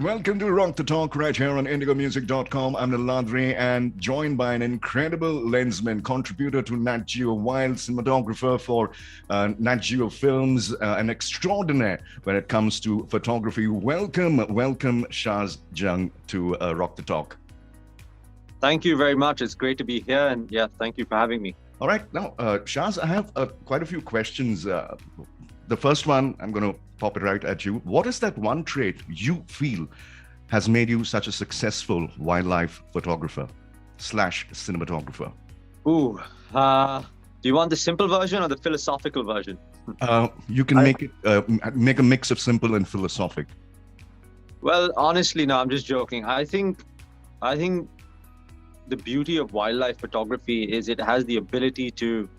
Welcome to Rock the Talk right here on indigomusic.com. I'm Niladri and joined by an incredible lensman, contributor to natgeo, wild cinematographer for natgeo films, an extraordinaire when it comes to photography. Welcome, Shaaz Jung to Rock the Talk. Thank you very much. It's great to be here. And yeah, thank you for having me. All right. Now, Shaaz, I have quite a few questions. The first one, I'm going to pop it right at you. What is that one trait you feel has made you such a successful wildlife photographer / cinematographer? Ooh, do you want the simple version or the philosophical version? You can make a mix of simple and philosophic. Well, honestly, no, I'm just joking. I think the beauty of wildlife photography is it has the ability to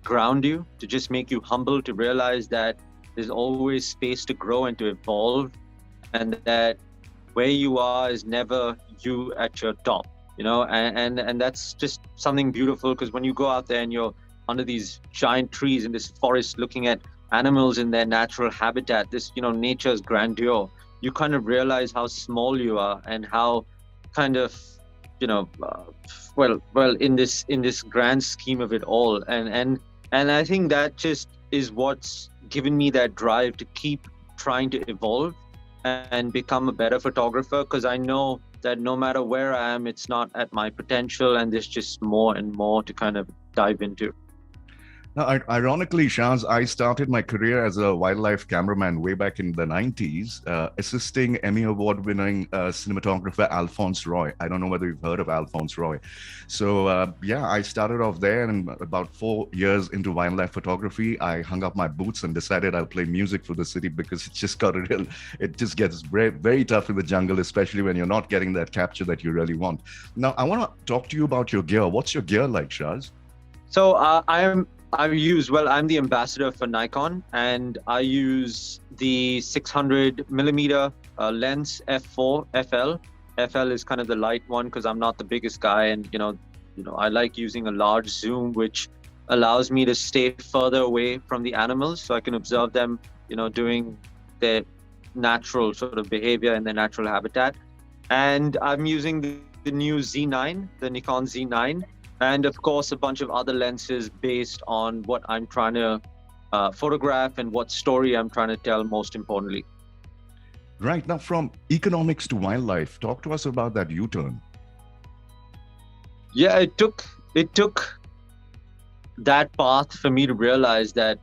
ground you, to just make you humble, to realize that there's always space to grow and to evolve, and that where you are is never you at your top, and that's just something beautiful, because when you go out there and you're under these giant trees in this forest looking at animals in their natural habitat, this nature's grandeur, you kind of realize how small you are and how kind of well in this grand scheme of it all, and I think that just is what's given me that drive to keep trying to evolve and become a better photographer, because I know that no matter where I am, it's not at my potential, and there's just more and more to kind of dive into. Now, ironically, Shaaz, I started my career as a wildlife cameraman way back in the 90s, assisting Emmy Award-winning cinematographer Alphonse Roy. I don't know whether you've heard of Alphonse Roy. So, yeah, I started off there, and about 4 years into wildlife photography, I hung up my boots and decided I'll play music for the city, because it just gets very, very tough in the jungle, especially when you're not getting that capture that you really want. Now, I want to talk to you about your gear. What's your gear like, Shaaz? So I'm the ambassador for Nikon, and I use the 600 millimeter lens f4 FL. FL is kind of the light one because I'm not the biggest guy, and I like using a large zoom, which allows me to stay further away from the animals, so I can observe them, doing their natural sort of behavior in their natural habitat. And I'm using the new Z9, the Nikon Z9. And of course, a bunch of other lenses based on what I'm trying to photograph and what story I'm trying to tell, most importantly. Right. Now, from economics to wildlife, talk to us about that U-turn. Yeah, it took that path for me to realize that,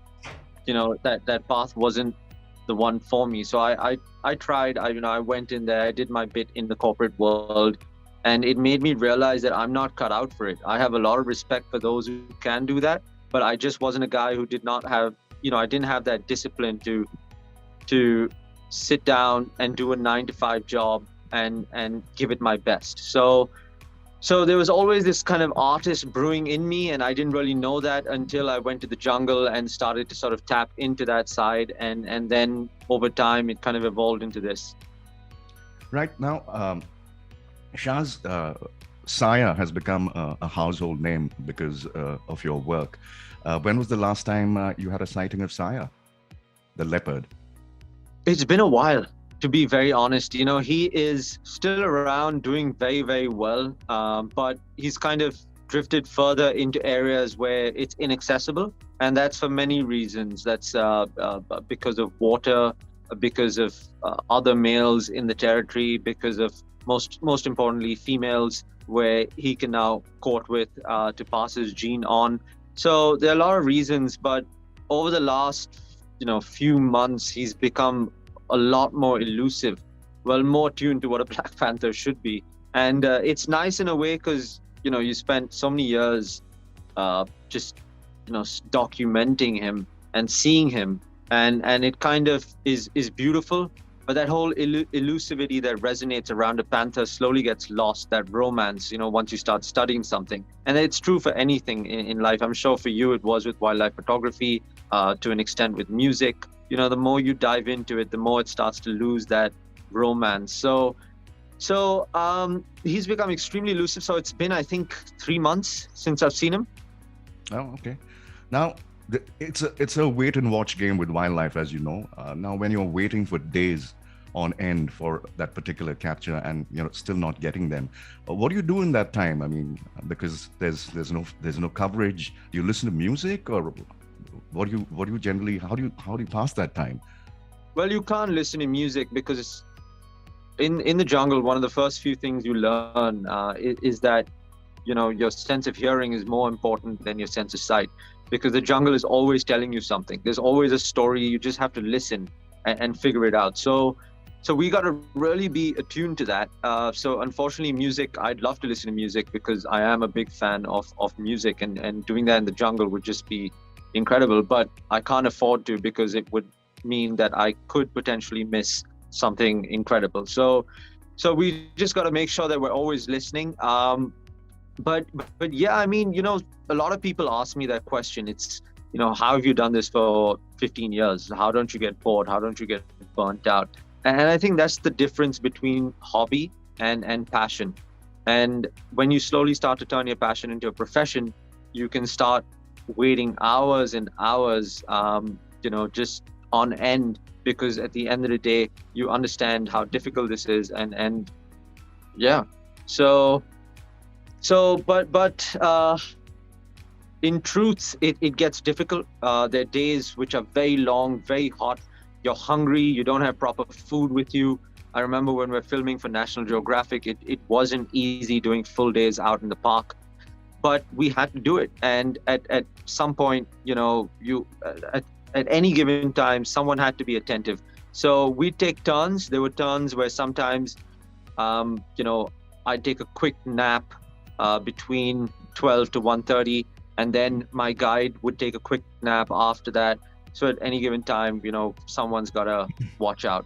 that path wasn't the one for me. So I tried, I went in there, I did my bit in the corporate world, and it made me realize that I'm not cut out for it. I have a lot of respect for those who can do that, but I just wasn't a guy who did not have, I didn't have that discipline to sit down and do a 9-to-5 job and give it my best. So there was always this kind of artist brewing in me, and I didn't really know that until I went to the jungle and started to sort of tap into that side, and then over time it kind of evolved into this. Right now, Shaaz, Saya has become a household name because of your work. When was the last time you had a sighting of Saya, the leopard? It's been a while, to be very honest. He is still around doing very, very well, but he's kind of drifted further into areas where it's inaccessible. And that's for many reasons. That's because of water, because of other males in the territory, because of most importantly, females, where he can now court with to pass his gene on. So there are a lot of reasons, but over the last few months, he's become a lot more elusive, more tuned to what a black panther should be. And it's nice in a way because you spent so many years just documenting him and seeing him, and it kind of is beautiful. But that whole elusivity that resonates around a panther slowly gets lost, that romance, once you start studying something. And it's true for anything in life. I'm sure for you it was with wildlife photography, to an extent with music. The more you dive into it, the more it starts to lose that romance. So he's become extremely elusive. So it's been, I think, 3 months since I've seen him. Oh, okay. Now, it's a wait and watch game with wildlife, as you know. Now, when you're waiting for days on end for that particular capture, and still not getting them. What do you do in that time? I mean, because there's no coverage. Do you listen to music, or what do you generally, how do you pass that time? Well, you can't listen to music because in the jungle, one of the first few things you learn is that your sense of hearing is more important than your sense of sight, because the jungle is always telling you something. There's always a story. You just have to listen and figure it out. So we got to really be attuned to that. So unfortunately, music, I'd love to listen to music because I am a big fan of music, and doing that in the jungle would just be incredible. But I can't afford to, because it would mean that I could potentially miss something incredible. So we just got to make sure that we're always listening. But yeah, I mean, a lot of people ask me that question. It's, how have you done this for 15 years? How don't you get bored? How don't you get burnt out? And I think that's the difference between hobby and passion. And when you slowly start to turn your passion into a profession, you can start waiting hours and hours, just on end, because at the end of the day, you understand how difficult this is. And yeah, but in truth, it gets difficult. There are days which are very long, very hot. You're hungry, you don't have proper food with you. I remember when we're filming for National Geographic, it wasn't easy doing full days out in the park, but we had to do it. And at some point, at any given time, someone had to be attentive. So we'd take turns. There were turns where sometimes, I'd take a quick nap between 12 to 1:30, and then my guide would take a quick nap after that. So at any given time, someone's got to watch out.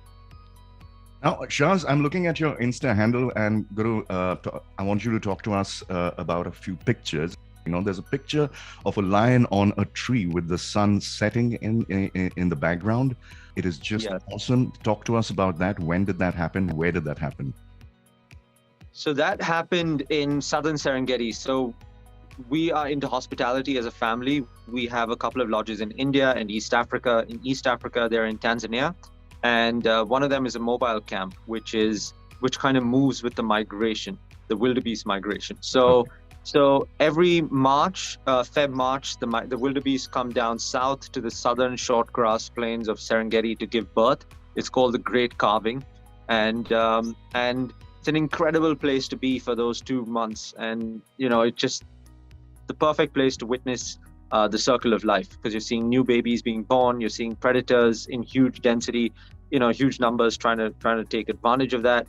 Now, Shaaz, I'm looking at your Insta handle, and Guru, I want you to talk to us about a few pictures. There's a picture of a lion on a tree with the sun setting in the background. It is just awesome. Talk to us about that. When did that happen? Where did that happen? So that happened in southern Serengeti. So we are into hospitality as a family. We have a couple of lodges in India and East Africa. In East Africa, they're in Tanzania. And one of them is a mobile camp, which kind of moves with the migration, the wildebeest migration. So every March, March, the wildebeest come down south to the southern short grass plains of Serengeti to give birth. It's called the Great Carving. And it's an incredible place to be for those 2 months. And, it's just the perfect place to witness the circle of life, because you're seeing new babies being born, you're seeing predators in huge density, huge numbers trying to take advantage of that.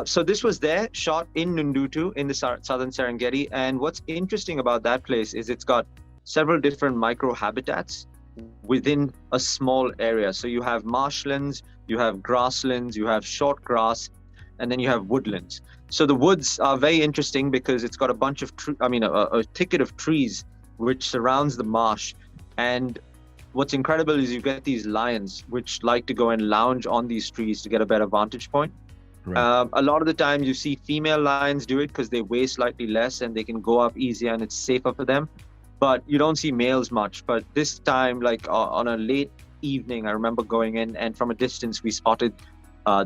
So this was there, shot in Nundutu in the southern Serengeti. And what's interesting about that place is it's got several different micro habitats within a small area. So you have marshlands, you have grasslands, you have short grass, and then you have woodlands. So the woods are very interesting because it's got a bunch of a thicket of trees which surrounds the marsh. And what's incredible is you get these lions which like to go and lounge on these trees to get a better vantage point. Right. A lot of the time you see female lions do it because they weigh slightly less and they can go up easier and it's safer for them. But you don't see males much. But this time, like on a late evening, I remember going in, and from a distance we spotted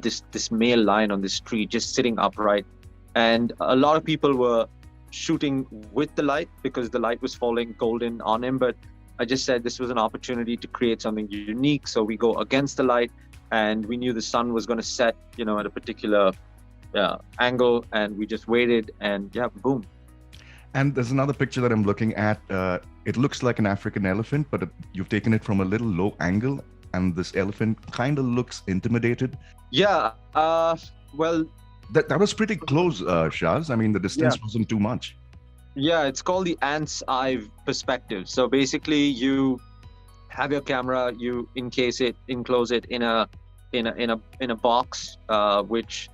this male lion on this tree just sitting upright. And a lot of people were shooting with the light because the light was falling golden on him. But I just said this was an opportunity to create something unique. So we go against the light, and we knew the sun was going to set, at a particular angle, and we just waited, and boom. And there's another picture that I'm looking at. It looks like an African elephant, but you've taken it from a little low angle, and this elephant kind of looks intimidated. Yeah, well... That was pretty close, Shaaz. I mean, the distance wasn't too much. Yeah, it's called the ant's eye perspective. So basically, you have your camera, you enclose it in a box, which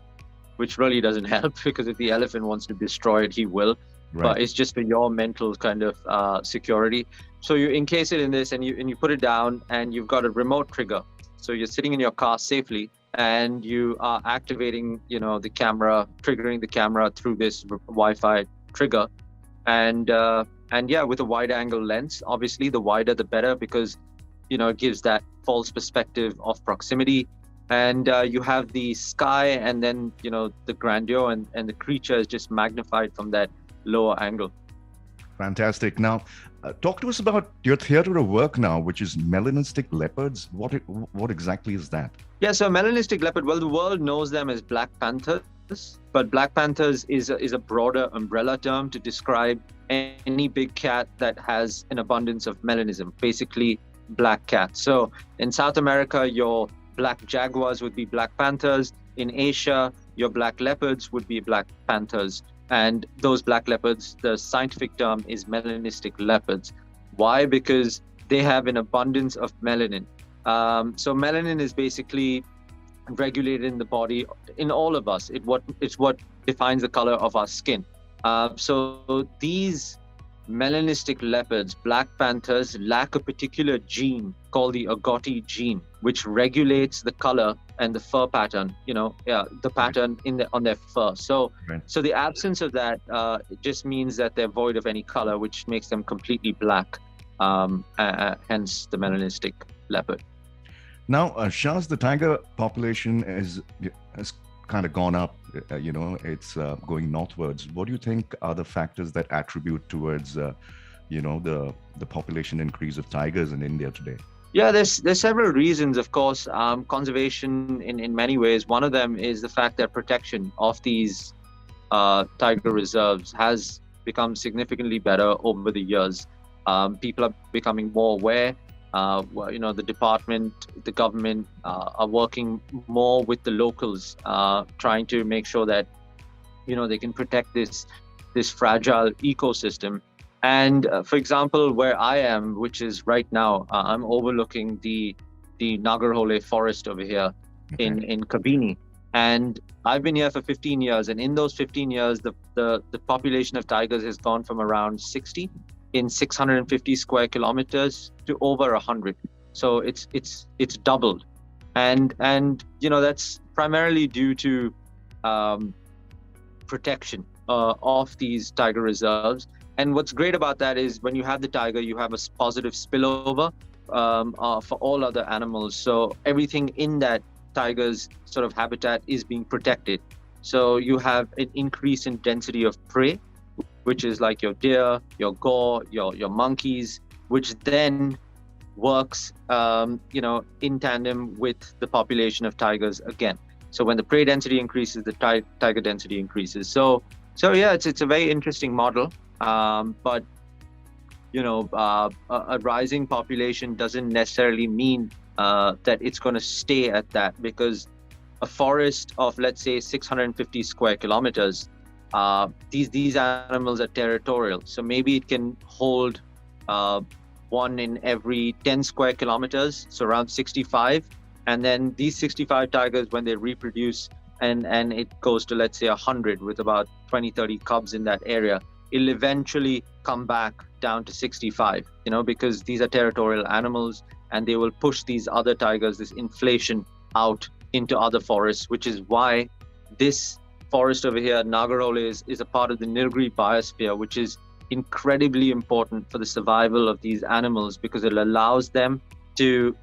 really doesn't help, because if the elephant wants to destroy it, he will. Right. But it's just for your mental kind of security. So you encase it in this, and you put it down, and you've got a remote trigger. So you're sitting in your car safely, and you are activating, the camera, triggering the camera through this Wi-Fi trigger. And with a wide angle lens, obviously the wider the better, because, it gives that false perspective of proximity. and you have the sky, and then the grandeur, and the creature is just magnified from that lower angle. Fantastic. Now, talk to us about your theater of work now, which is Melanistic Leopards. What exactly is that? Yeah, so melanistic leopard, well, the world knows them as black panthers, but black panthers is a broader umbrella term to describe any big cat that has an abundance of melanism, basically black cats. So in South America, your black jaguars would be black panthers. In Asia, your black leopards would be black panthers. And those black leopards, the scientific term is melanistic leopards. Why? Because they have an abundance of melanin. So melanin is basically regulated in the body in all of us. It's what defines the color of our skin. So these melanistic leopards, black panthers, lack a particular gene called the agouti gene, which regulates the color and the fur pattern. The pattern on their fur. So the absence of that just means that they're void of any color, which makes them completely black. Hence the melanistic leopard. Now, Shaaz, the tiger population has kind of gone up. It's going northwards. What do you think are the factors that attribute towards, the population increase of tigers in India today? Yeah, there's several reasons, of course. Conservation in many ways. One of them is the fact that protection of these tiger reserves has become significantly better over the years. People are becoming more aware. The department, the government are working more with the locals, trying to make sure that they can protect this fragile ecosystem. And for example, where I am, which is right now, I'm overlooking the Nagarhole forest over here in Kabini. And I've been here for 15 years, and in those 15 years, the population of tigers has gone from around 60 in 650 square kilometers to over 100. So it's doubled, and that's primarily due to protection of these tiger reserves. And what's great about that is when you have the tiger, you have a positive spillover for all other animals. So everything in that tiger's sort of habitat is being protected. So you have an increase in density of prey, which is like your deer, your gaur, your monkeys, which then works, in tandem with the population of tigers again. So when the prey density increases, the tiger density increases. So yeah, it's a very interesting model. But a rising population doesn't necessarily mean that it's going to stay at that, because a forest of, let's say, 650 square kilometers, these animals are territorial. So maybe it can hold one in every 10 square kilometers, so around 65. And then these 65 tigers, when they reproduce and it goes to, let's say, 100 with about 20, 30 cubs in that area, it'll eventually come back down to 65, because these are territorial animals, and they will push these other tigers, this inflation, out into other forests, which is why this forest over here, Nagarhole, is a part of the Nilgiri biosphere, which is incredibly important for the survival of these animals, because it allows them to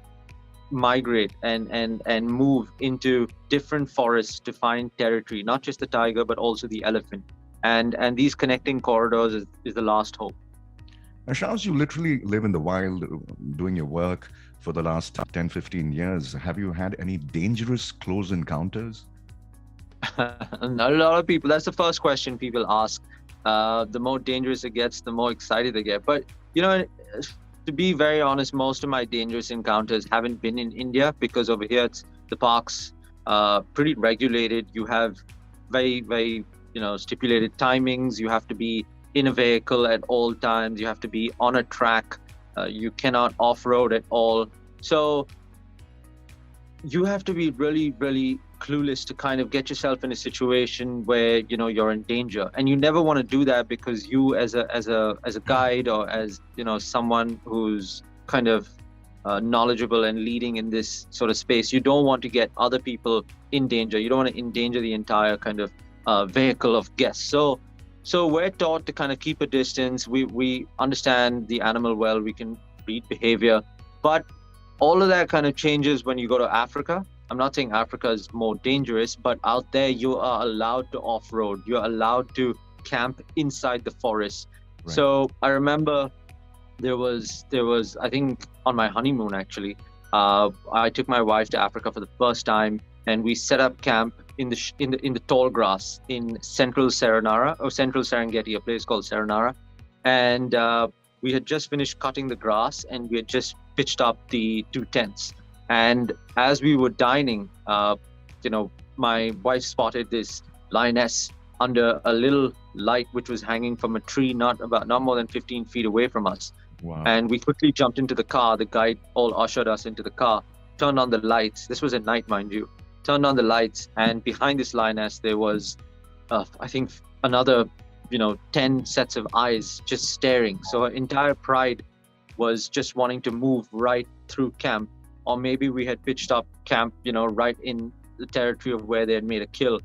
migrate and move into different forests to find territory, not just the tiger, but also the elephant. And these connecting corridors is the last hope. Shaaz, you literally live in the wild doing your work for the last 10, 15 years. Have you had any dangerous close encounters? A lot of people, that's the first question people ask. The more dangerous it gets, the more excited they get. But, to be very honest, most of my dangerous encounters haven't been in India, because over here, the parks pretty regulated. You have very, very, stipulated timings. You have to be in a vehicle at all times. You have to be on a track. You cannot off-road at all. So you have to be really, really clueless to kind of get yourself in a situation where you're in danger, and you never want to do that, because you as a guide, or as someone who's kind of knowledgeable and leading in this sort of space, you don't want to get other people in danger. You don't want to endanger the entire kind of vehicle of guests. So we're taught to kind of keep a distance. We understand the animal well. We can read behavior, but all of that kind of changes when you go to Africa. I'm not saying Africa is more dangerous, but out there you are allowed to off-road. You're allowed to camp inside the forest. Right. So I remember there was I think on my honeymoon actually, I took my wife to Africa for the first time, and we set up camp in the tall grass in central Serenara or central Serengeti, a place called Serenara, and we had just finished cutting the grass, and we had just pitched up the two tents. And as we were dining, my wife spotted this lioness under a little light which was hanging from a tree not more than 15 feet away from us. Wow. And we quickly jumped into the car. The guide all ushered us into the car, turned on the lights. This was at night, mind you. Turned on the lights, and behind this lioness there was, I think, another, 10 sets of eyes just staring. So her entire pride was just wanting to move right through camp, or maybe we had pitched up camp, right in the territory of where they had made a kill.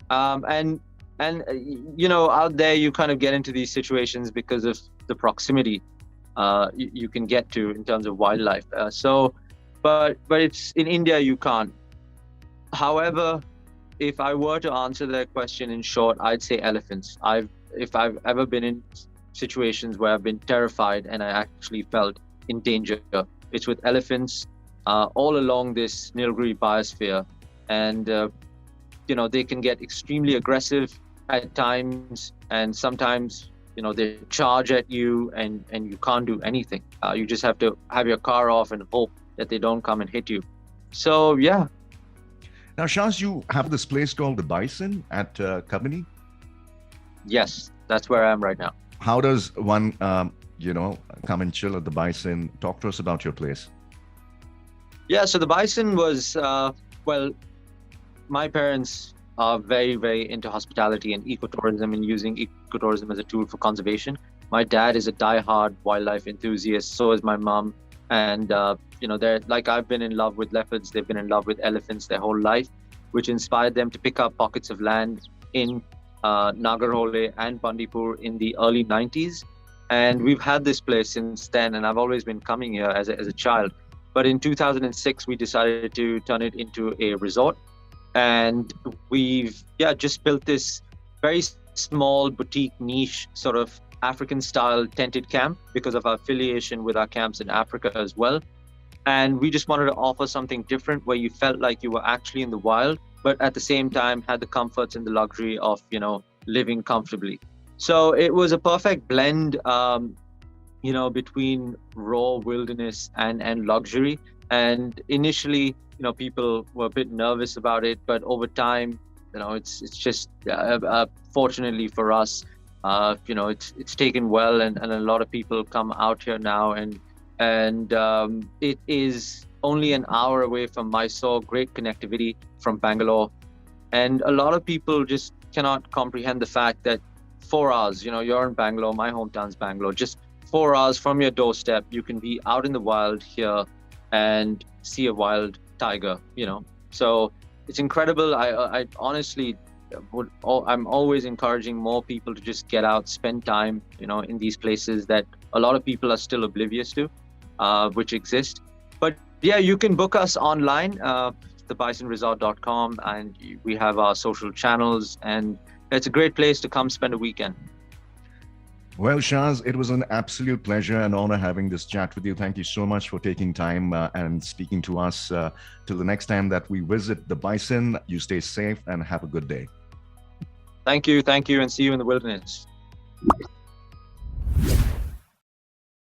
And out there you kind of get into these situations because of the proximity you can get to in terms of wildlife. But it's in India you can't. However, if I were to answer that question in short, I'd say elephants. If I've ever been in situations where I've been terrified and I actually felt in danger, it's with elephants all along this Nilgiri biosphere. And they can get extremely aggressive at times, and sometimes they charge at you, and you can't do anything. You just have to have your car off and hope that they don't come and hit you. So yeah. Now, Shaaz, you have this place called the Bison at Kabini. Yes, that's where I am right now. How does one, come and chill at the Bison? Talk to us about your place. Yeah, so the Bison was, my parents are very, very into hospitality and ecotourism, and using ecotourism as a tool for conservation. My dad is a diehard wildlife enthusiast, so is my mom. And, they're like, I've been in love with leopards, they've been in love with elephants their whole life, which inspired them to pick up pockets of land in Nagarhole and Bandipur in the early 90s. And we've had this place since then, and I've always been coming here as a child. But in 2006, we decided to turn it into a resort. And we've just built this very small boutique niche sort of African style tented camp because of our affiliation with our camps in Africa as well. And we just wanted to offer something different where you felt like you were actually in the wild, but at the same time had the comforts and the luxury of, living comfortably. So it was a perfect blend, between raw wilderness and luxury. And initially, people were a bit nervous about it, but over time, it's just fortunately for us, it's taken well, and a lot of people come out here now, and it is only an hour away from Mysore, great connectivity from Bangalore, and a lot of people just cannot comprehend the fact that 4 hours, you're in Bangalore, my hometown's Bangalore, just 4 hours from your doorstep, you can be out in the wild here and see a wild tiger, so it's incredible. I honestly I'm always encouraging more people to just get out, spend time, in these places that a lot of people are still oblivious to, which exist. But yeah, you can book us online, thebisonresort.com, and we have our social channels, and it's a great place to come spend a weekend. Well, Shaaz, it was an absolute pleasure and honor having this chat with you. Thank you so much for taking time and speaking to us. Till the next time that we visit the Bison, you stay safe and have a good day. Thank you, and see you in the wilderness.